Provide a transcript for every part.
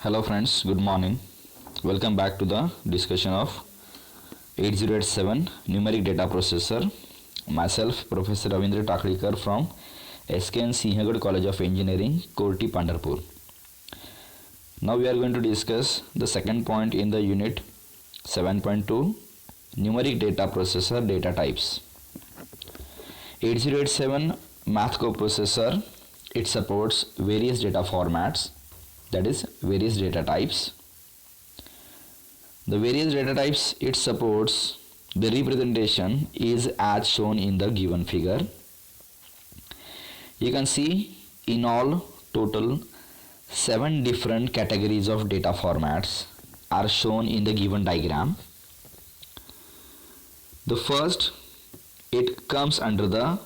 Hello friends, good morning. Welcome back to the discussion of 8087 numeric data processor. Myself, Professor Ravindra Taklikar from SKN Sinhagad College of Engineering, Korti, Pandharpur. Now we are going to discuss the second point in the unit 7.2 numeric data processor data types. 8087 math coprocessor, it supports various data formats, that is various data types. The various data types it supports, the representation is as shown in the given figure. You can see in all total 7 different categories of data formats are shown in the given diagram. The first, it comes under the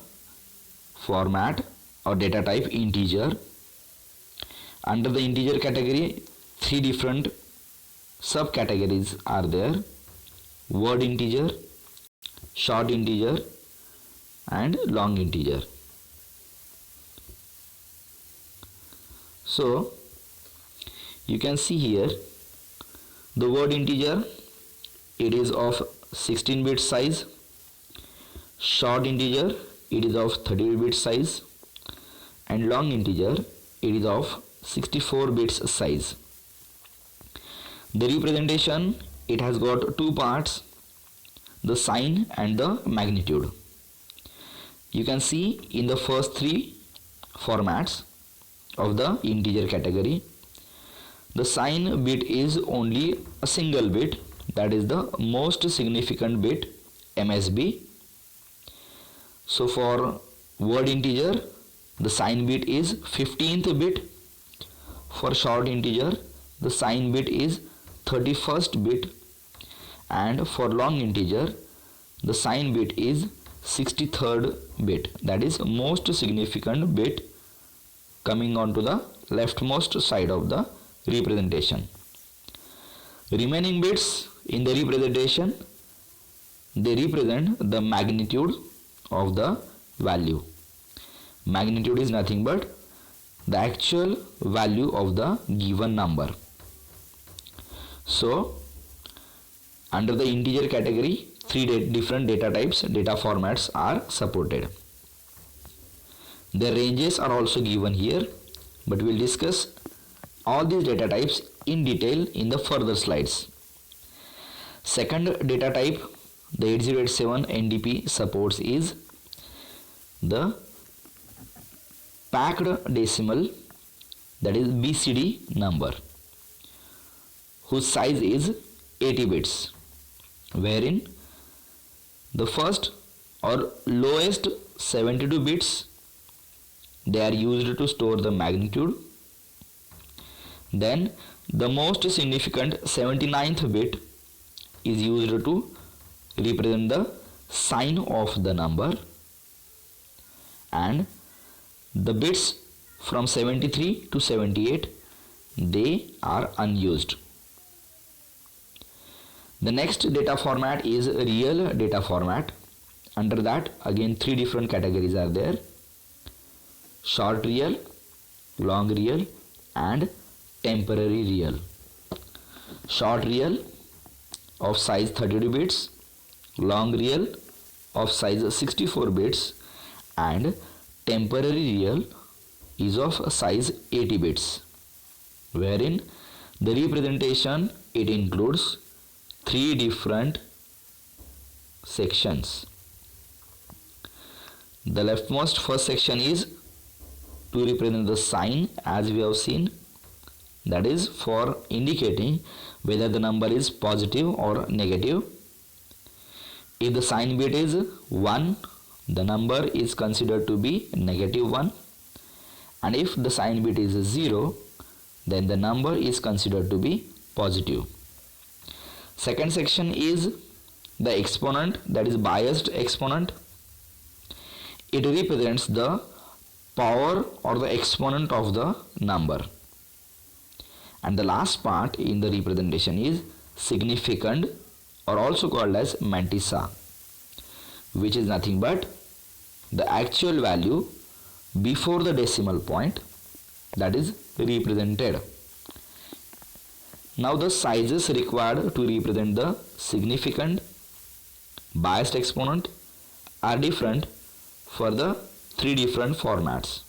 format or data type integer. Under the integer category, 3 different subcategories are there: word integer, short integer and long integer. So you can see here the word integer, it is of 16-bit size, short integer it is of 32-bit size, and long integer it is of 64 bits size. The representation, it has got 2 parts, the sign and the magnitude. You can see in the first 3 formats of the integer category, the sign bit is only a single bit, that is the most significant bit, MSB. So for word integer, the sign bit is 15th bit. For short integer, the sign bit is 31st bit, and for long integer, the sign bit is 63rd bit, that is most significant bit coming onto the leftmost side of the representation. Remaining bits in the representation, they represent the magnitude of the value. Magnitude is nothing but the actual value of the given number. So under the integer category, 3 different data types, data formats are supported. The ranges are also given here, but we will discuss all these data types in detail in the further slides. Second data type the 8087 NDP supports is the packed decimal, that is BCD number, whose size is 80 bits, wherein the first or lowest 72 bits they are used to store the magnitude, then the most significant 79th bit is used to represent the sign of the number, and the bits from 73 to 78 they are unused. The next data format is real data format. Under that again 3 different categories are there: short real, long real and temporary real. Short real of size 32 bits, long real of size 64 bits and temporary real is of size 80 bits, wherein the representation it includes 3 different sections. The leftmost first section is to represent the sign, as we have seen, that is for indicating whether the number is positive or negative. If the sign bit is 1, the number is considered to be -1, and if the sign bit is 0, then the number is considered to be positive. Second section is the exponent, that is biased exponent. It represents the power or the exponent of the number. And the last part in the representation is significand, or also called as mantissa, which is nothing but the actual value before the decimal point, that is represented. Now the sizes required to represent the significant biased exponent are different for the three different formats.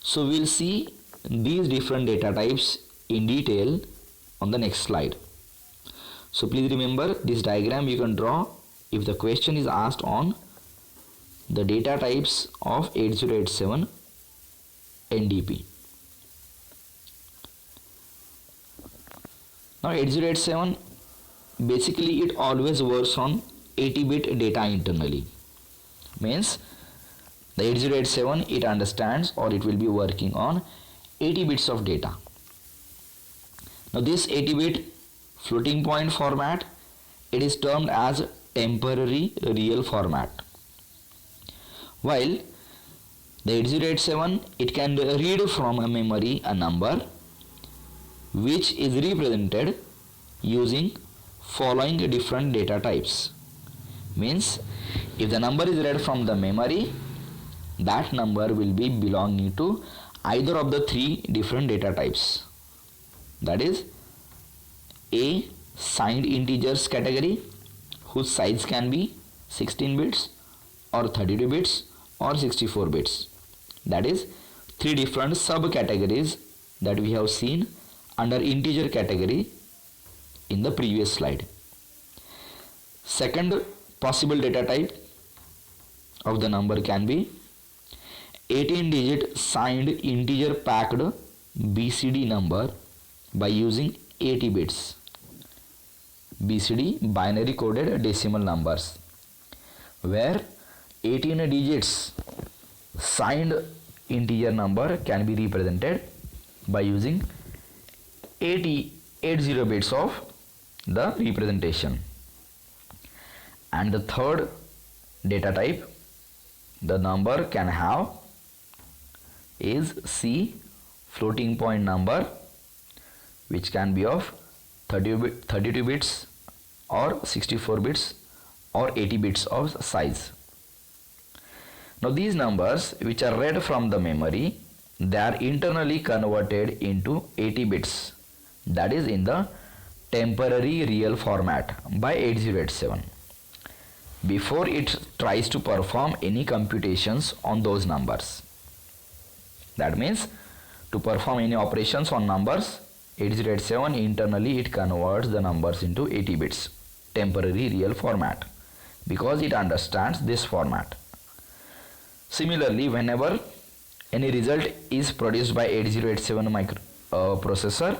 So we'll see these different data types in detail on the next slide. So please remember, this diagram you can draw if the question is asked on the data types of 8087 NDP. Now 8087, basically it always works on 80-bit data internally. Means the 8087 it understands, or it will be working on 80 bits of data. Now this 80-bit floating point format, it is termed as temporary real format. While the 8087 it can read from a memory a number which is represented using following different data types. Means if the number is read from the memory, that number will be belonging to either of the three different data types. That is A, signed integers category, whose size can be 16 bits or 32 bits or 64 bits. That is three different subcategories that we have seen under integer category in the previous slide. Second possible data type of the number can be 18-digit signed integer packed BCD number by using 80 bits. BCD, binary coded decimal numbers, where 18 digits signed integer number can be represented by using 80 bits of the representation. And the third data type the number can have is C, floating point number, which can be of 32 bits or 64 bits or 80 bits of size. Now these numbers which are read from the memory, they are internally converted into 80 bits, that is in the temporary real format by 8087 before it tries to perform any computations on those numbers. That means to perform any operations on numbers, 8087 internally it converts the numbers into 80 bits temporary real format because it understands this format. Similarly, whenever any result is produced by 8087 processor,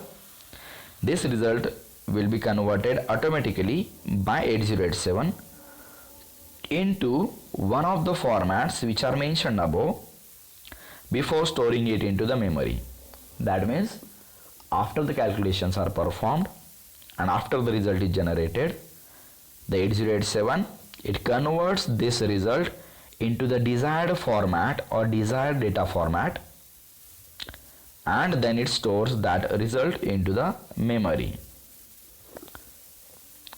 this result will be converted automatically by 8087 into one of the formats which are mentioned above before storing it into the memory. That means after the calculations are performed and after the result is generated, the 8087 it converts this result into the desired format or desired data format, and then it stores that result into the memory.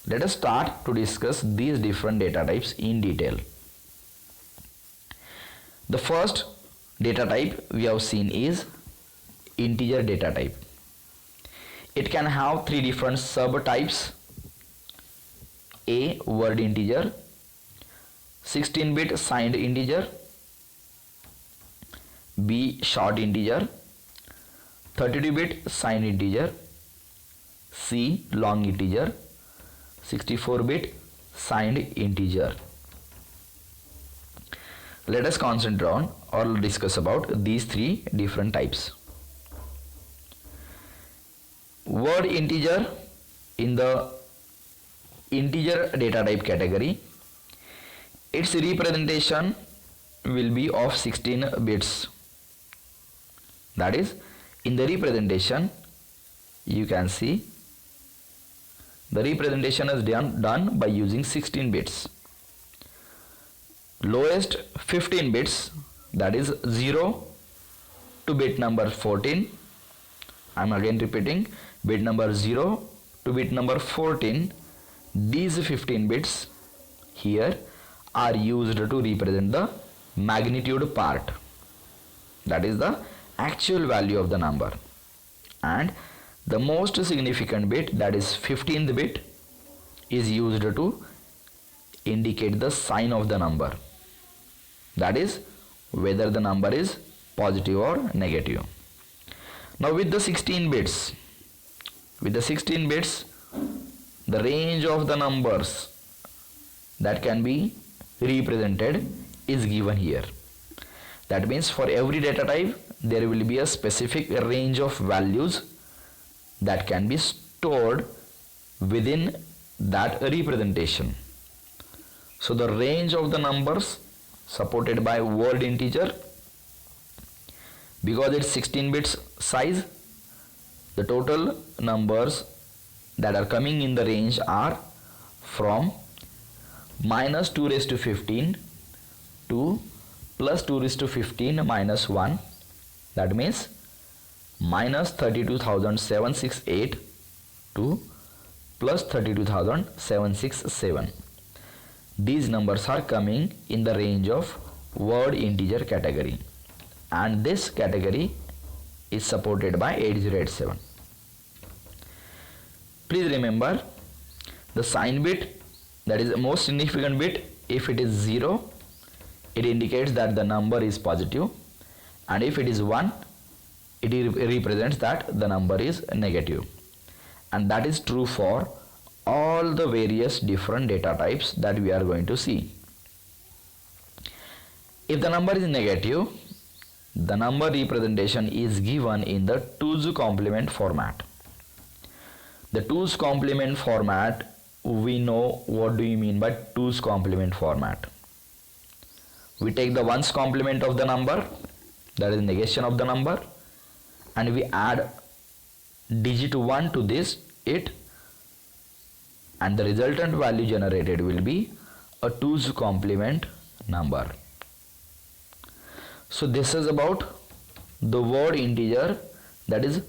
Let us start to discuss these different data types in detail. The first data type we have seen is integer data type. It can have three different subtypes. A, word integer, 16-bit signed integer, B, short integer, 32-bit signed integer, C, long integer, 64-bit signed integer. Let us concentrate on or discuss about these three different types. Word integer, in the integer data type category, its representation will be of 16 bits. That is, in the representation you can see the representation is done by using 16 bits. Lowest 15 bits, that is 0 to bit number 14. I am again repeating, bit number 0 to bit number 14. These 15 bits here are used to represent the magnitude part, that is the actual value of the number, and The most significant bit, that is 15th bit, is used to indicate the sign of the number, that is whether the number is positive or negative. Now with the 16 bits, the range of the numbers that can be represented is given here. That means for every data type there will be a specific range of values that can be stored within that representation. So the range of the numbers supported by word integer, because it's 16 bits size, the total numbers that are coming in the range are from minus 2 raised to 15 to plus 2 raised to 15 minus 1, that means minus 32,768 to plus 32,767. These numbers are coming in the range of word integer category, and this category is supported by 8087. Please remember, the sign bit, that is the most significant bit, if it is 0, it indicates that the number is positive, and if it is 1, it represents that the number is negative. And that is true for all the various different data types that we are going to see. If the number is negative, the number representation is given in the 2's complement format. The 2's complement format, we know what do you mean by 2's complement format. We take the 1's complement of the number, that is negation of the number, and we add digit 1 to this, and the resultant value generated will be a 2's complement number. So this is about the word integer, that is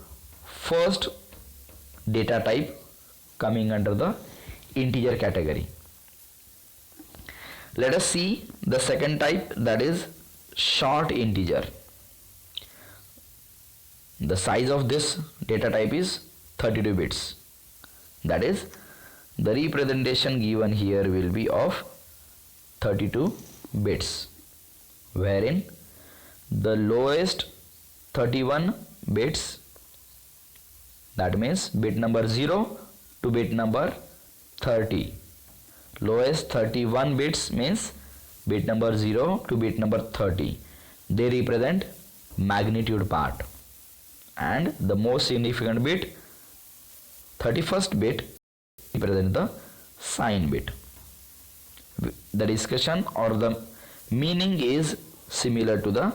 first data type coming under the integer category. Let us see the second type, that is short integer. The size of this data type is 32 bits, that is the representation given here will be of 32 bits, wherein the lowest 31 bits, that means bit number 0 to bit number 30. Lowest 31 bits means bit number 0 to bit number 30. They represent magnitude part. And the most significant bit, 31st bit, represents the sign bit. The discussion or the meaning is similar to the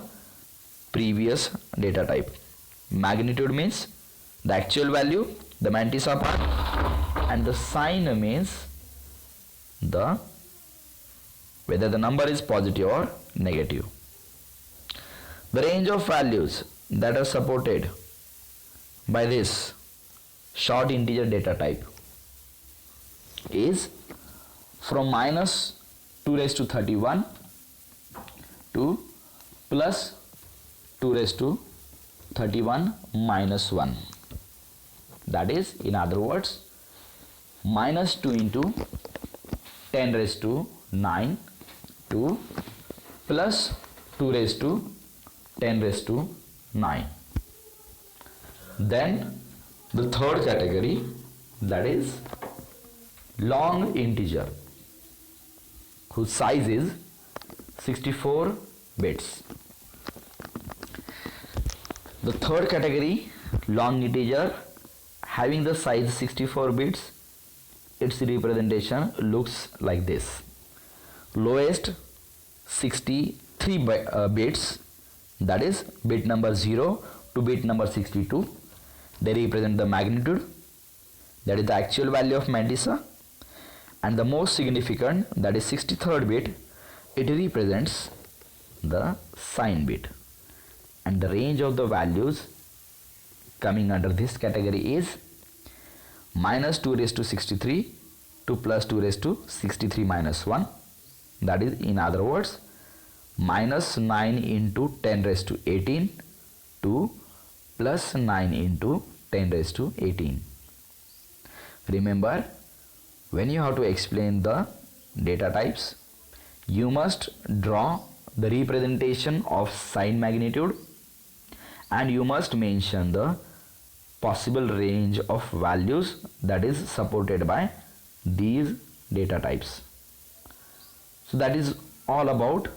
previous data type. Magnitude means the actual value, the mantissa part, and the sign means the whether the number is positive or negative. The range of values that are supported by this short integer data type is from minus 2 raised to 31 to plus 2 raised to 31 minus 1. That is, in other words, minus 2 into 10 raised to 9 to plus 2 raised to 10 raised to 9. Then the third category, that is long integer, whose size is 64 bits. The third category, long integer, having the size 64 bits, its representation looks like this. Lowest 63 bits, that is bit number 0 to bit number 62. They represent the magnitude, that is the actual value of mantissa, and the most significant, that is 63rd bit, it represents the sign bit. And the range of the values coming under this category is minus 2 raised to 63 to plus 2 raised to 63 minus 1, that is, in other words, minus 9 into 10 raised to 18 to plus 9 into 10 raised to 18. Remember, when you have to explain the data types, you must draw the representation of sign magnitude and you must mention the possible range of values that is supported by these data types. So that is all about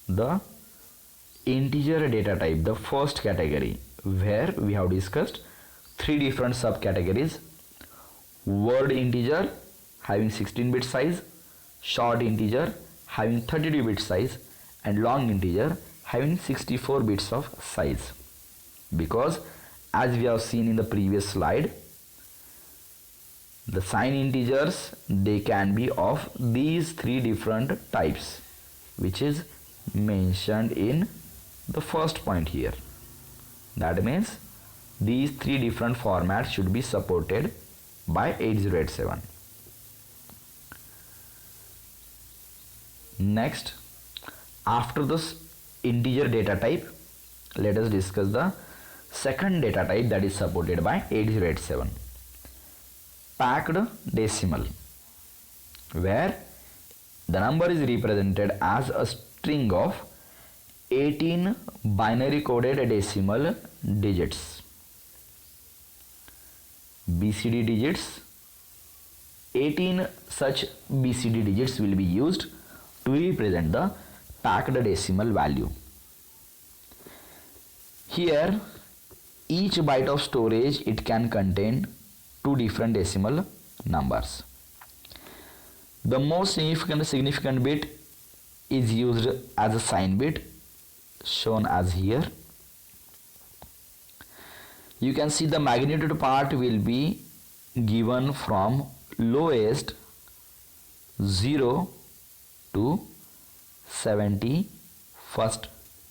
the integer data type, the first category, where we have discussed three different subcategories: word integer having 16-bit size, short integer having 32-bit size, and long integer having 64 bits of size. Because as we have seen in the previous slide, the sign integers, they can be of these three different types, which is mentioned in the first point here. That means these three different formats should be supported by 8087. Next, after this integer data type, let us discuss the second data type that is supported by 8087, packed decimal, where the number is represented as a string of 18 binary coded decimal digits, BCD digits. 18 such BCD digits will be used to represent the packed decimal value. Here, each byte of storage, it can contain two different decimal numbers. The most significant bit is used as a sign bit, shown as here. You can see the magnitude part will be given from lowest 0 to 71st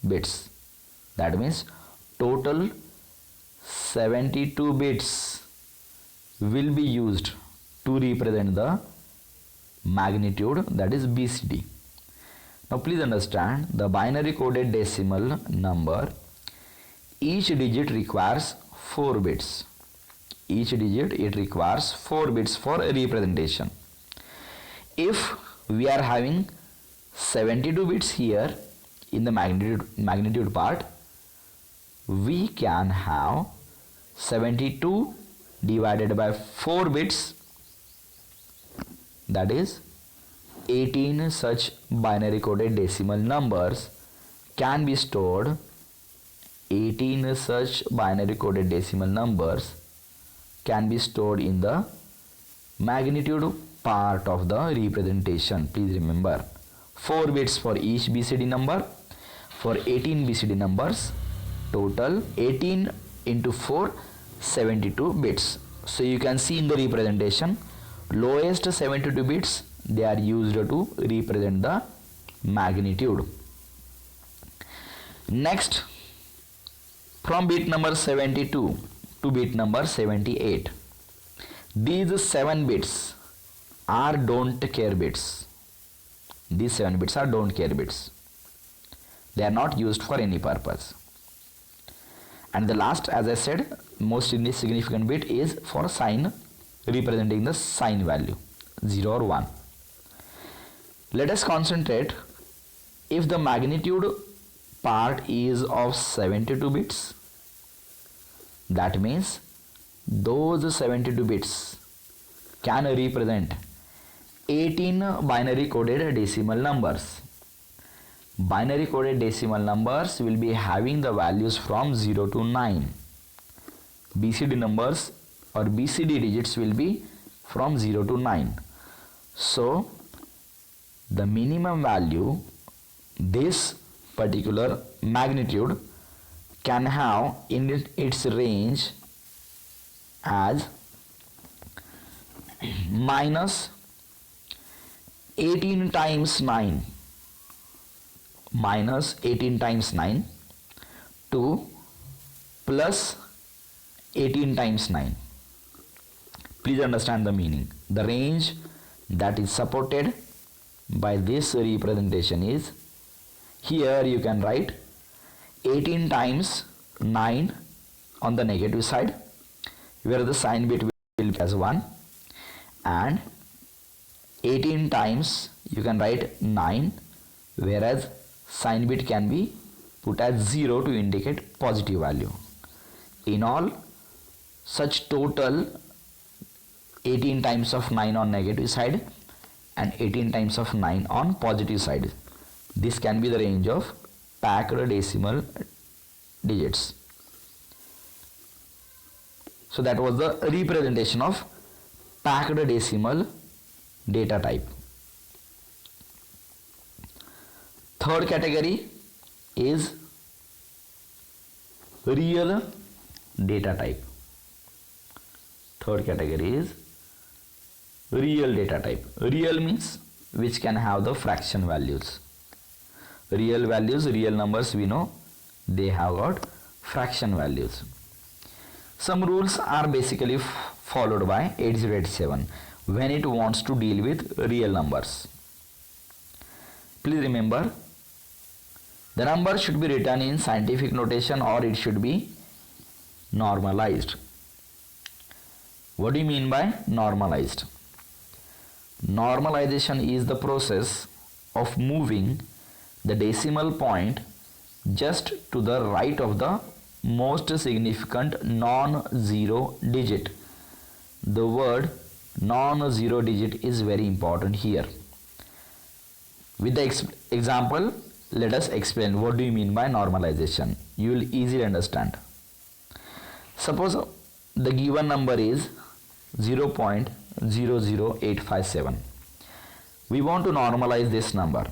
bits. That means total 72 bits will be used to represent the magnitude, that is BCD. Now please understand, the binary coded decimal number, each digit requires 4 bits. Each digit, it requires 4 bits for a representation. If we are having 72 bits here in the magnitude part, we can have 72 divided by 4 bits, that is 18 such binary coded decimal numbers can be stored. 18 such binary coded decimal numbers can be stored in the magnitude part of the representation. Please remember, 4 bits for each BCD number. For 18 BCD numbers, total 18 into 4, 72 bits. So you can see in the representation, lowest 72 bits, they are used to represent the magnitude. Next, from bit number 72 to bit number 78, these 7 bits are don't care bits. These 7 bits are don't care bits. They are not used for any purpose. And the last, as I said, most significant bit is for sign, representing the sign value 0 or 1. Let us concentrate. If the magnitude part is of 72 bits, that means those 72 bits can represent 18 binary coded decimal numbers. Binary coded decimal numbers will be having the values from 0 to 9. BCD numbers or BCD digits will be from 0 to 9. So the minimum value, this particular magnitude can have in its range as minus 18 times 9, minus 18 times 9 to plus 18 times 9. Please understand the meaning. The range that is supported by this representation is, here you can write 18 times 9 on the negative side, where the sign bit will be as 1, and 18 times you can write 9, whereas sign bit can be put as 0 to indicate positive value. In all, such total 18 times of 9 on negative side and 18 times of 9 on positive side. This can be the range of packed decimal digits. So that was the representation of packed decimal data type. Third category is real data type. Third category is real data type. Real means which can have the fraction values. Real values, real numbers, we know they have got fraction values. Some rules are basically followed by 8087 when it wants to deal with real numbers. Please remember, the number should be written in scientific notation or it should be normalized. What do you mean by normalized? Normalization is the process of moving the decimal point just to the right of the most significant non-zero digit. The word non-zero digit is very important here. With the example, let us explain what do you mean by normalization. You will easily understand. Suppose the given number is 0.00857. We want to normalize this number.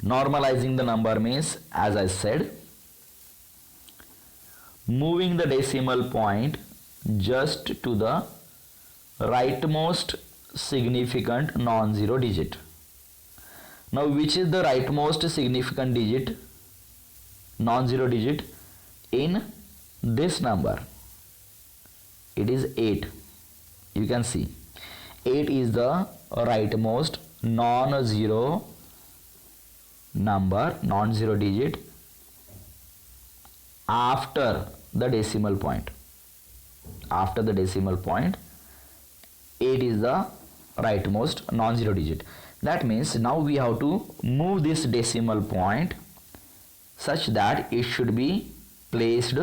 Normalizing the number means, as I said, moving the decimal point just to the rightmost significant non-zero digit. Now, which is the rightmost significant digit, non-zero digit in this number? It is 8. You can see 8 is the rightmost non-zero number, non-zero digit after the decimal point. After the decimal point, 8 is the rightmost non-zero digit. That means now we have to move this decimal point such that it should be placed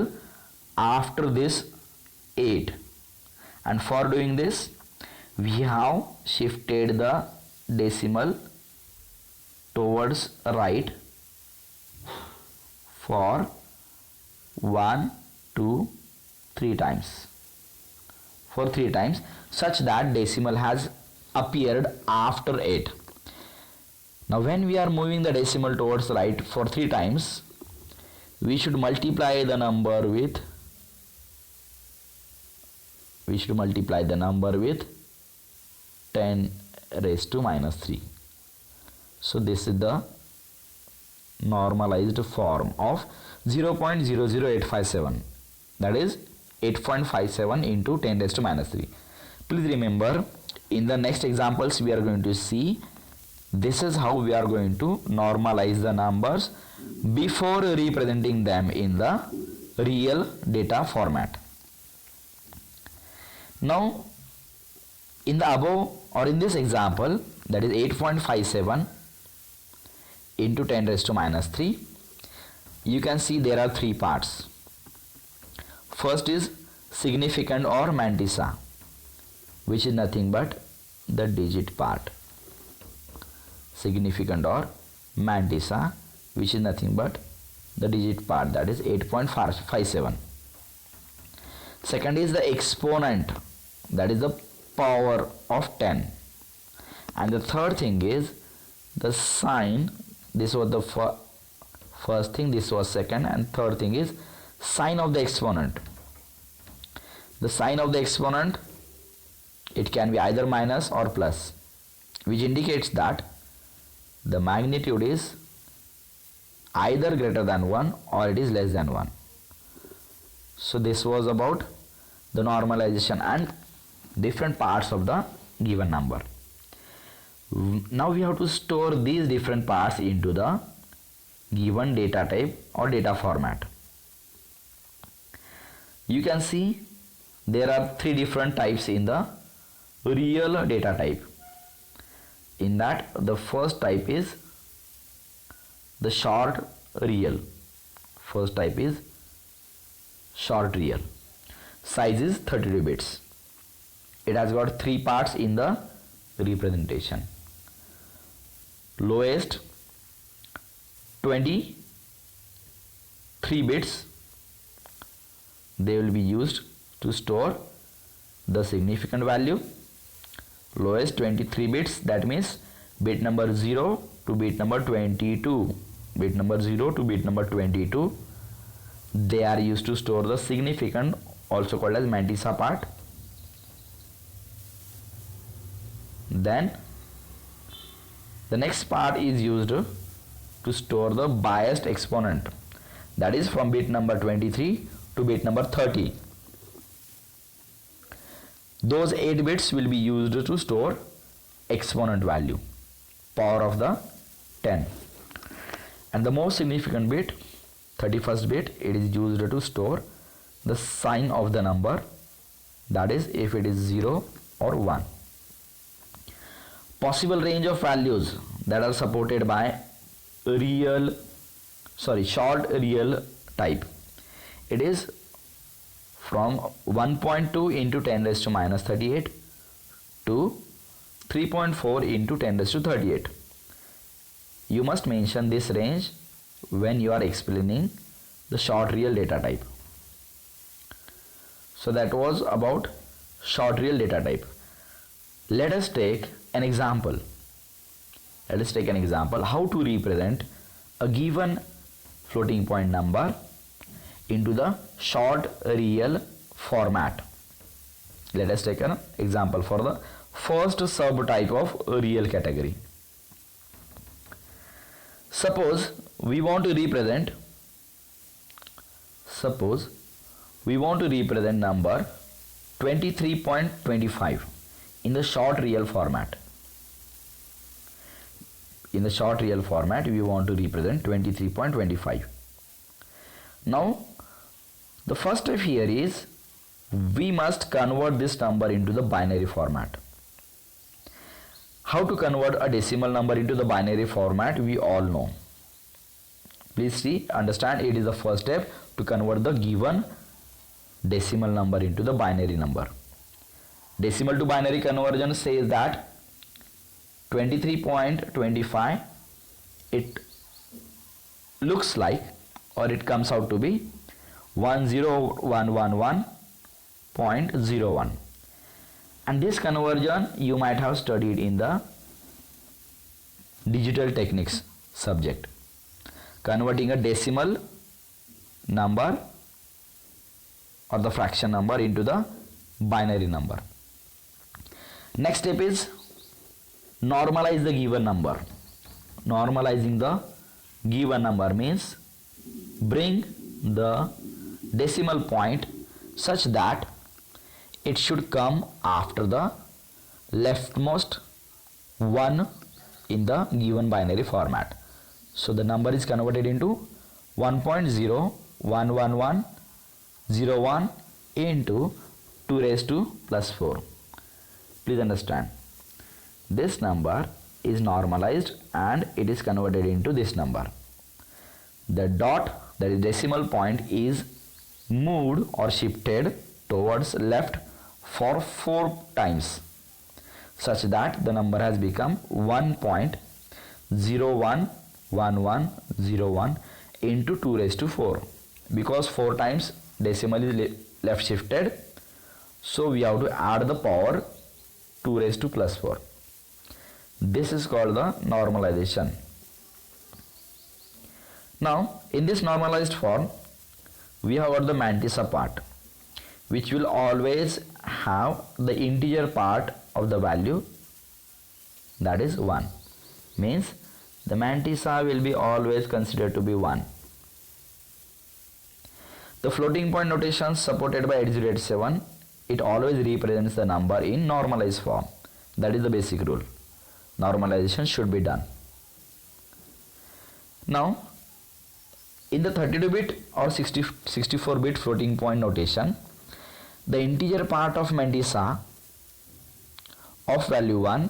after this 8, and for doing this we have shifted the decimal towards right for 1, 2, 3 times. For 3 times, such that decimal has appeared after 8. Now when we are moving the decimal towards right for 3 times, we should multiply the number with 10 raised to minus 3. So this is the normalized form of 0.00857, that is 8.57 into 10 raised to minus 3. Please remember, in the next examples we are going to see this is how we are going to normalize the numbers before representing them in the real data format. Now in the above or in this example, that is 8.57 into 10 raised to minus 3, you can see there are 3 parts. First is significant or mantissa, which is nothing but the digit part. Significant or mantissa, which is nothing but the digit part, that is 8.57. Second is the exponent, that is the power of 10. And the third thing is the sign. This was the first thing, this was second, and third thing is sign of the exponent. The sign of the exponent, it can be either minus or plus, which indicates that the magnitude is either greater than 1 or it is less than 1. So this was about the normalization and different parts of the given number. Now we have to store these different parts into the given data type or data format. You can see there are three different types in the real data type. In that, the first type is the short real. First type is short real. Size is 32 bits. It has got three parts in the representation. Lowest 23 bits, they will be used to store the significant value. Lowest 23 bits, that means bit number 0 to bit number 22. Bit number 0 to bit number 22, they are used to store the significant, also called as mantissa part. Then the next part is used to store the biased exponent, that is from bit number 23 to bit number 30. Those 8 bits will be used to store exponent value, power of the 10. And the most significant bit, 31st bit, it is used to store the sign of the number, that is if it is 0 or 1. Possible range of values that are supported by short real type. It is from 1.2 into 10 raised to minus 38 to 3.4 into 10 raised to 38. You must mention this range when you are explaining the short real data type. So that was about short real data type. Let us take an example. Let us take an example how to represent a given floating point number into the short real format. Let us take an example for the first subtype of real category. Suppose we want to represent number 23.25 in the short real format. In the short real format, we want to represent 23.25. Now, the first step here is we must convert this number into the binary format. How to convert a decimal number into the binary format, we all know. Please see, understand, it is the first step to convert the given decimal number into the binary number. Decimal to binary conversion says that 23.25, it looks like, or it comes out to be 10111.01. And this conversion you might have studied in the digital techniques subject, converting a decimal number or the fraction number into the binary number. Next step is normalize the given number. Normalizing the given number means bring the decimal point such that it should come after the leftmost one in the given binary format. So the number is converted into 1.011101 into 2 raised to plus 4. Please understand, this number is normalized and it is converted into this number. The dot, that is decimal point, is moved or shifted towards left for 4 times such that the number has become 1.011101 into 2 raised to 4. Because 4 times decimal is left shifted, so we have to add the power 2 raised to plus 4. This is called the normalization. Now in this normalized form we have got the mantissa part, which will always have the integer part of the value, that is 1. Means the mantissa will be always considered to be 1. The floating point notation supported by 8087, it always represents the number in normalized form. That is the basic rule. Normalization should be done. Now In the 32-bit or 64-bit floating point notation, the integer part of mantissa of value 1,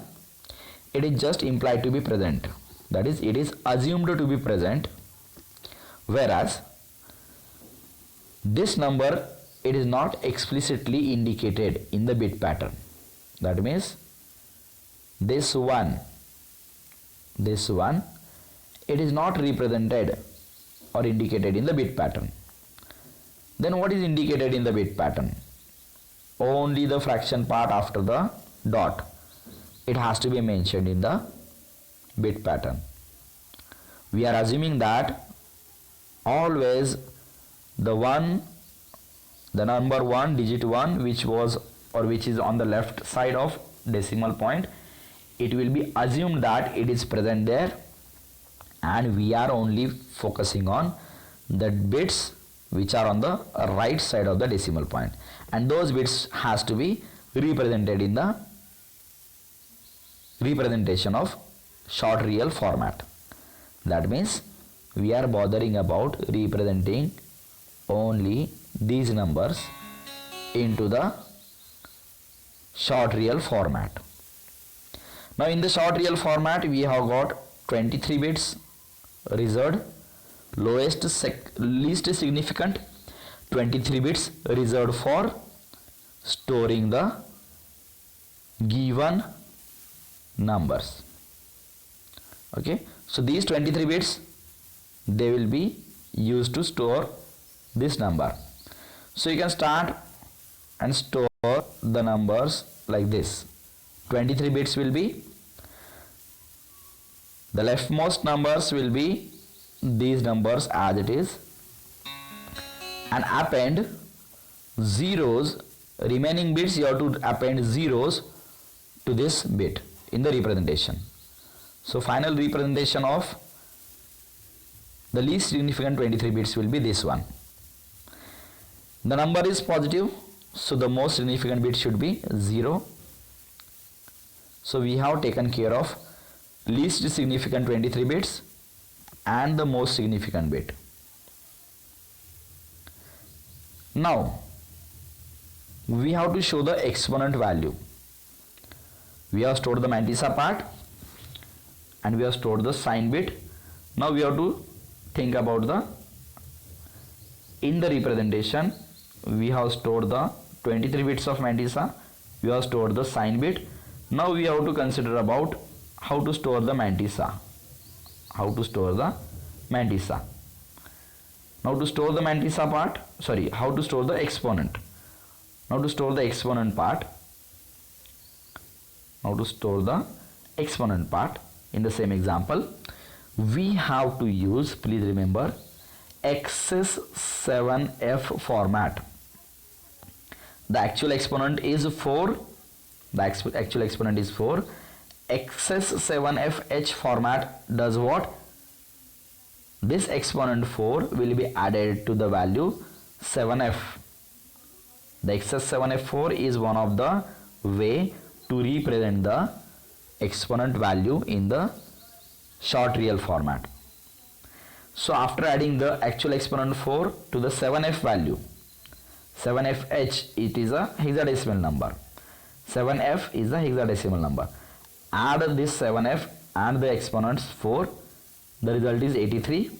it is just implied to be present, that is it is assumed to be present, whereas this number, it is not explicitly indicated in the bit pattern. That means this one, it is not represented or indicated in the bit pattern. Then what is indicated in the bit pattern? Only the fraction part after the dot, it has to be mentioned in the bit pattern. We are assuming that always the number 1, digit 1, which is on the left side of decimal point, it will be assumed that it is present there, and we are only focusing on the bits which are on the right side of the decimal point, and those bits has to be represented in the representation of short real format. That means we are bothering about representing only these numbers into the short real format. Now in the short real format, we have got 23 bits reserved, least significant 23 bits reserved for storing the given numbers. Okay, so these 23 bits, they will be used to store this number. So you can start and store the numbers like this. 23 bits will be, the leftmost numbers will be these numbers as it is, and append zeros, remaining bits you have to append zeros to this bit in the representation. So final representation of the least significant 23 bits will be this one. The number is positive, so the most significant bit should be 0. So we have taken care of least significant 23 bits and the most significant bit. Now we have to show the exponent value. We have stored the mantissa part and we have stored the sign bit. Now we have to think about the, in the representation we have stored the 23 bits of mantissa, we have stored the sign bit. Now we have to consider about how to store the mantissa. Now to store the mantissa part, how to store the exponent. Now to store the exponent part, in the same example, we have to use, please remember, XS7F format. The actual exponent is 4. XS7FH format does what? This exponent 4 will be added to the value 7F. The XS7F4 is one of the way to represent the exponent value in the short real format. So after adding the actual exponent 4 to the 7F value, 7FH, it is a hexadecimal number. 7F is a hexadecimal number. Add this 7F and the exponents 4, the result is 83.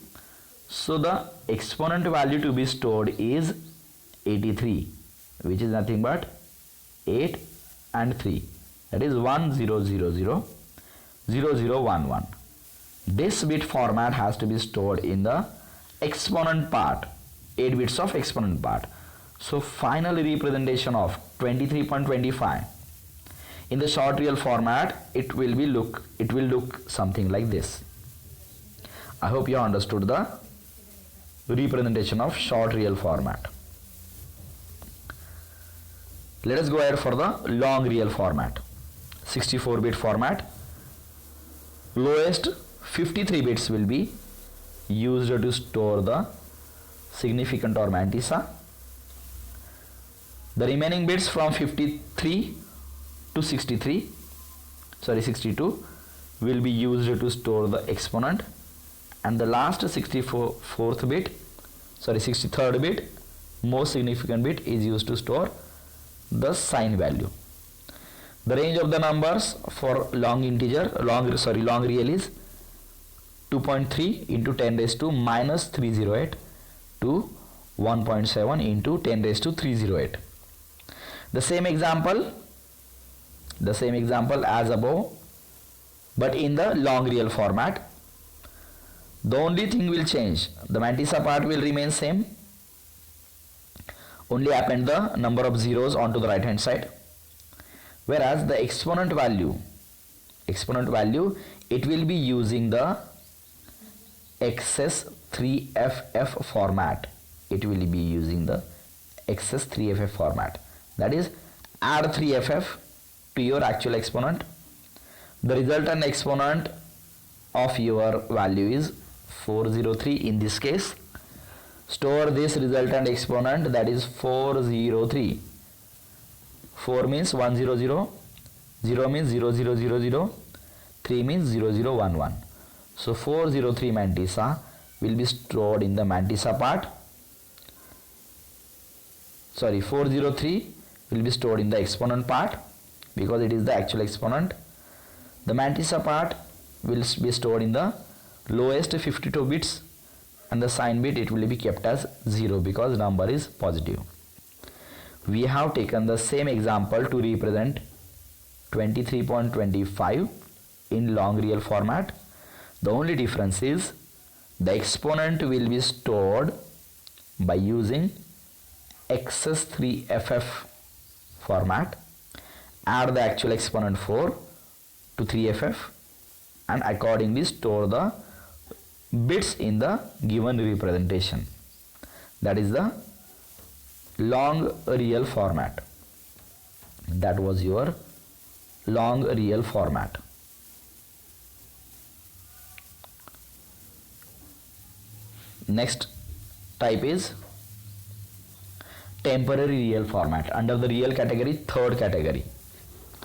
So the exponent value to be stored is 83, which is nothing but 8 and 3, that is 10000011. This bit format has to be stored in the exponent part, 8 bits of exponent part. So final representation of 23.25 in the short real format, it will look something like this. I hope you understood the representation of short real format. Let us go ahead for the long real format, 64-bit format. Lowest 53 bits will be used to store the significant or mantissa. The remaining bits from 53 to 62 will be used to store the exponent, and the last 63rd bit, most significant bit, is used to store the sign value. The range of the numbers for long real is 2.3 into 10 raised to minus 308 to 1.7 into 10 raised to 308. The same example as above, but in the long real format. The only thing will change, the mantissa part will remain same, only append the number of zeros onto the right hand side, whereas the exponent value it will be using the XS3FF format. It will be using the XS3FF format, that is, add 3FF to your actual exponent. The resultant exponent of your value is 403 in this case. Store this resultant exponent, that is 403. 4 means 100, 0 means 0000, 3 means 0011. So 403 mantissa will be stored in the mantissa part. 403 will be stored in the exponent part because it is the actual exponent. The mantissa part will be stored in the lowest 52 bits, and the sign bit it will be kept as 0 because number is positive. We have taken the same example to represent 23.25 in long real format. The only difference is the exponent will be stored by using XS3FF format. Add the actual exponent 4 to 3FF and accordingly store the bits in the given representation. That is the long real format. That was your long real format. Next type is temporary real format. Under the real category, third category.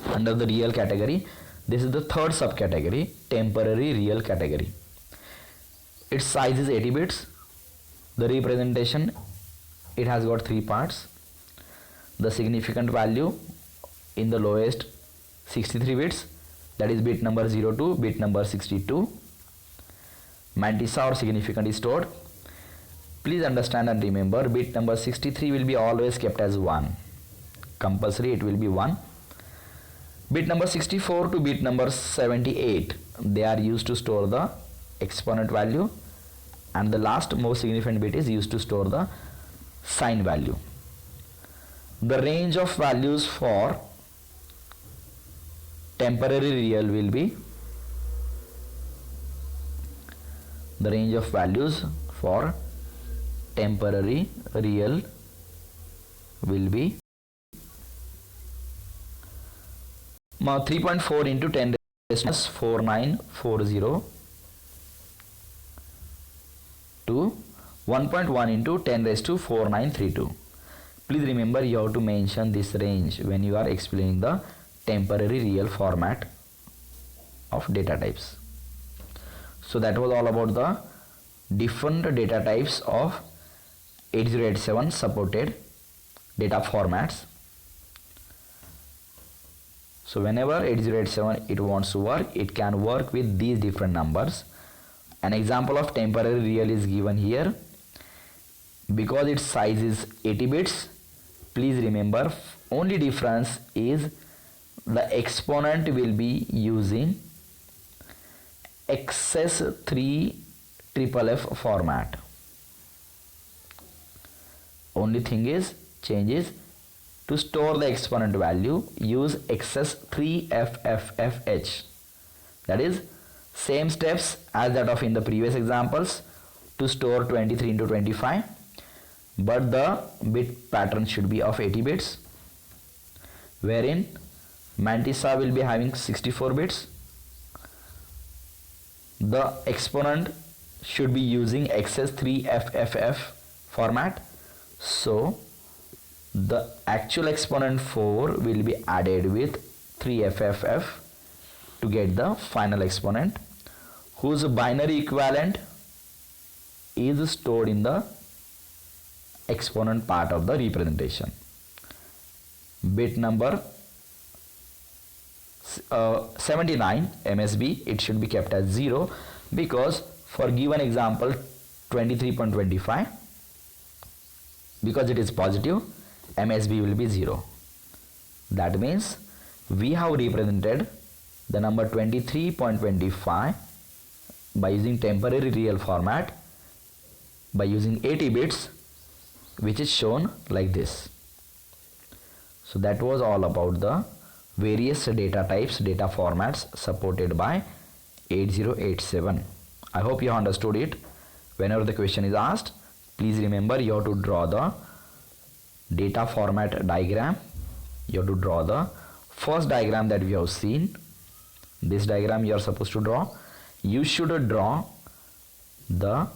Under the real category, this is the third subcategory, temporary real category. Its size is 80 bits. The representation, it has got 3 parts. The significant value in the lowest 63 bits, that is bit number 0 to bit number 62. Mantissa or significant is stored. Please understand and remember, bit number 63 will be always kept as 1. Compulsory it will be 1. Bit number 64 to bit number 78, they are used to store the exponent value, and the last most significant bit is used to store the sign value. The range of values for temporary real will be, the range of values for temporary real will be 3.4 into 10 raised to 4940 to 1.1 into 10 raised to 4932. Please remember, you have to mention this range when you are explaining the temporary real format of data types. So that was all about the different data types of 8087 supported data formats. So whenever 8087 it wants to work, it can work with these different numbers. An example of temporary real is given here. Because its size is 80 bits, please remember, only difference is the exponent will be using XS3FF format. Only thing is, changes, to store the exponent value, use XS3FFH. That is, same steps as that of in the previous examples to store 23 into 25, but the bit pattern should be of 80 bits, wherein mantissa will be having 64 bits. The exponent should be using XS3FFF format. So the actual exponent 4 will be added with 3FFF to get the final exponent, whose binary equivalent is stored in the exponent part of the representation. Bit number 79 MSB, it should be kept as 0, because for given example 23.25, because it is positive, MSB will be 0. That means we have represented the number 23.25 by using temporary real format by using 80 bits, which is shown like this. So that was all about the various data types, data formats supported by 8087. I hope you understood it. Whenever the question is asked, please remember you have to draw the data format diagram. You have to draw the first diagram that we have seen. This diagram you are supposed to draw. You should draw the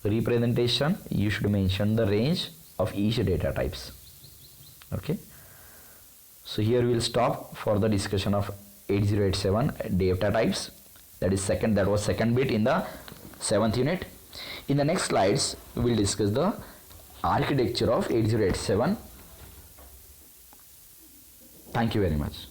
representation. You should mention the range of each data types. Okay. So here we will stop for the discussion of 8087 data types. That was second bit in the 7th unit. In the next slides, we will discuss the architecture of 8087. Thank you very much.